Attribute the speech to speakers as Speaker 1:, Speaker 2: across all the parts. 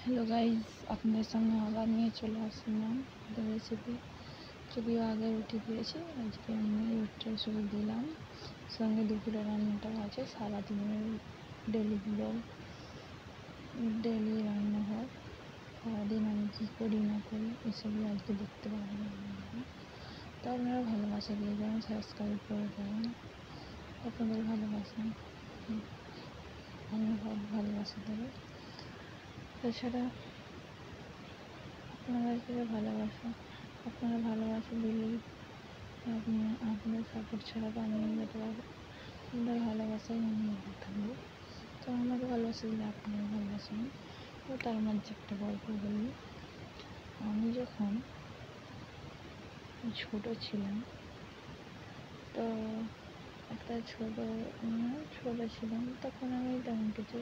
Speaker 1: Hello guys, अपने सामने আবার নিয়ে চলে আসলাম রেসিপি। যদিও আগে রুটি দিয়েছি, আজকে আমি রুটিটা শুধু দিলাম, সঙ্গে দুপুরে রান্নাটাও আছে। সারাদিনের ডেলি রান্না হয়, সারাদিন আমি কী করি না করি এসবই আজকে দেখতে পারবেন। তো আপনারা ভালোবাসা দিয়ে যাবেন, সাবস্ক্রাইব করে যাবেন। আপনাদের ভালোবাসা অন্য ভালোবাসা দেবে। তাছাড়া আপনারা ভালোবাসা দিলেই আপনাদের সাপোর্ট ছাড়া তো আমি যেতে পারবো। আপনাদের ভালোবাসাই আমি এগিয়ে থাকবো। তো আমাকে ভালোবাসা দিলে আপনারা ভালোবাসেন। তো তার মধ্যে একটা গল্প বলি। আমি যখন ছোট ছিলাম, তো একটা ছোট ছিলাম, তখন আমি তেমন কিছু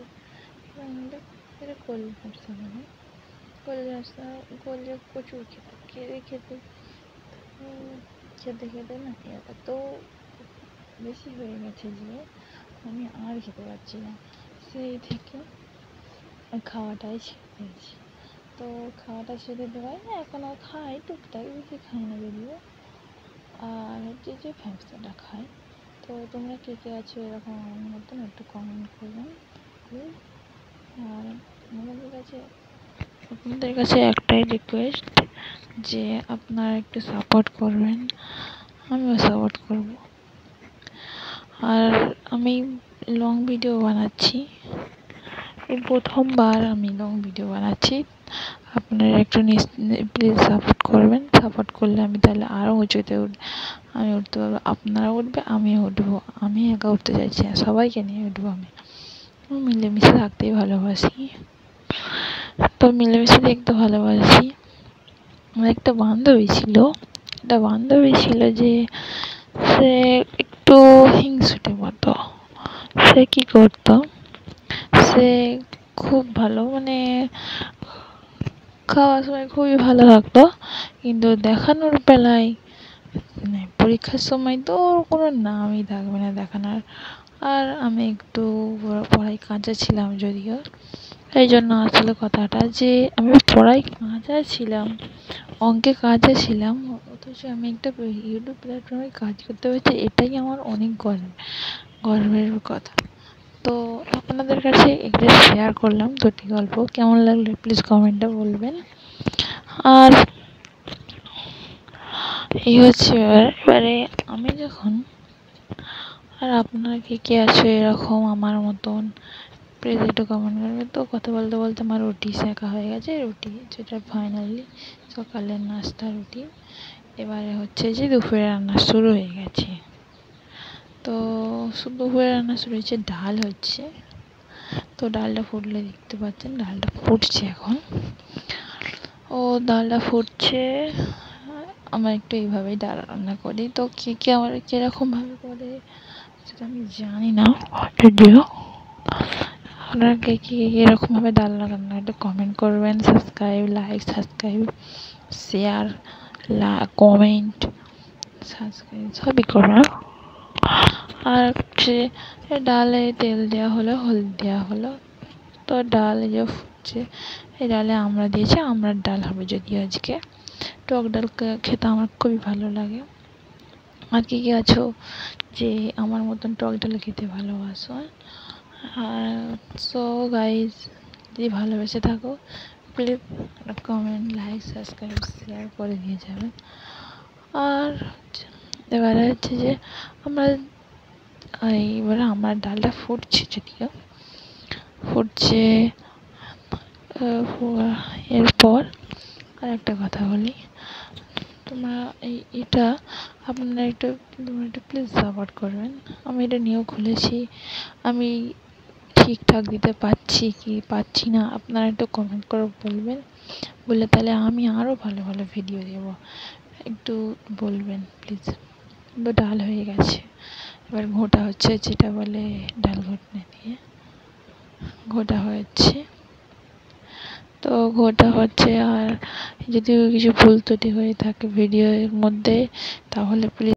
Speaker 1: কলজা প্রচুর খেতে না এত বেশি হয়ে গেছে যে আমি আর খেতে পারছি না। সেই থেকে খাওয়াটাই ছেড়ে দিয়েছি। তো খাওয়াটা ছেড়ে দেওয়ায় না এখনও খাই, টুকটাক, বেশি খাই না যদিও। আর যে ফ্যাপসাটা খাই। তো তোমরা কে কে আছো এরকম আমার মতন একটু কমেন্ট করবেন প্লিজ। আর আপনাদের কাছে একটাই রিকোয়েস্ট যে আপনারা একটু সাপোর্ট করবেন, আমিও সাপোর্ট করব। আর আমি লং ভিডিও বানাচ্ছি, এই প্রথমবার আমি লং ভিডিও বানাচ্ছি। আপনারা একটু প্লিজ সাপোর্ট করবেন। সাপোর্ট করলে আমি তাহলে আরও উঁচুতে আমি উঠতে পারবো। আপনারা উঠবে, আমিও উঠবো। আমি একা উঠতে চাইছি না, সবাইকে নিয়ে উঠবো। আমি মিলেমিশে থাকতেই ভালোবাসি, তো মিলেমিশে দেখতে ভালোবাসি। আমার একটা বান্ধবী ছিল যে সে একটু হিংসুটে মতো। সে কি করতো, সে খুব ভালো, মানে খাওয়ার সময় খুবই ভালো থাকতো, কিন্তু দেখানোর বেলায় পরীক্ষার সময় তো ওর কোনো নামই থাকবে না দেখানোর। আর আমি একটু পড়ায় কাঁচা ছিলাম যদিও, এই জন্য আসলে কথাটা যে আমি পড়ায় কাঁচা ছিলাম, অঙ্কে কাঁচা ছিলাম, অথচ আমি একটা ইউটিউব প্ল্যাটফর্মে কাজ করতে পেরেছি, এটাই আমার অনেক গর্বের কথা। তো আপনাদের কাছে এটা শেয়ার করলাম দুটি গল্প। কেমন লাগলো প্লিজ কমেন্টে বলবেন। আর এই হচ্ছে এবারে আমি যখন, আর আপনারা কে আছো এরকম আমার মতন প্লিজ একটু কমেন্ট করবে। তো কথা বলতে বলতে আমার রুটি শেখা হয়ে গেছে, রুটি যেটা ফাইনালি সকালের নাস্তা রুটি। এবারে হচ্ছে যে দুপুরে রান্না শুরু হয়ে গেছে। তো দুপুরে রান্না শুরু হয়েছে, ডাল হচ্ছে। তো ডালটা ফুটলে দেখতে পাচ্ছেন, ডালটা ফুটছে এখন। ডালটা ফুটছে। আমরা একটু এইভাবেই ডাল রান্না করি। তো কে আমার কীরকমভাবে করে সেটা আমি জানি না, যদিও আপনারা কে এরকমভাবে ডাল রান্না একটু কমেন্ট করবেন। Like subscribe share comment subscribe সবই করবেন। আর হচ্ছে ডালে তেল দেওয়া হলো, হলুদ দেওয়া হলো। তো ডাল যে ফুটছে, এই ডালে আমরা দিয়েছি, আমড়ার ডাল হবে যদিও আজকে। টক ডাল খেতে আমার খুবই ভালো লাগে। আর কে আছো যে আমার মতন টক ডাল খেতে ভালোবাসো। আর সো গাইজ, যদি ভালোবেসে থাকো please comment like subscribe share করে দিয়ে যাবেন। আর এবারে হচ্ছে যে এবারে আমার ডালটা ফুটছে, যদিও ফুটছে। এরপর আর একটা কথা বলি, তোমরা এটা আপনারা একটু প্লিজ সাপোর্ট করবেন। আমি এটা নিয়েও খুলেছি, আমি ঠিকঠাক দিতে পারছি কি পারছি না আপনারা একটু কমেন্ট করে বলবেন, বললে তাহলে আমি আরও ভালো ভালো ভিডিও দেবো। একটু বলবেন প্লিজ। ডাল হয়ে গেছে, এবার ঘোটা হচ্ছে, যেটা বলে ডাল ঘোটনা দিয়ে ঘোটা হচ্ছে। তো ঘোটা হচ্ছে। আর যদি কিছু ভুল ত্রুটি হয়ে থাকে ভিডিওর মধ্যে তাহলে প্লিজ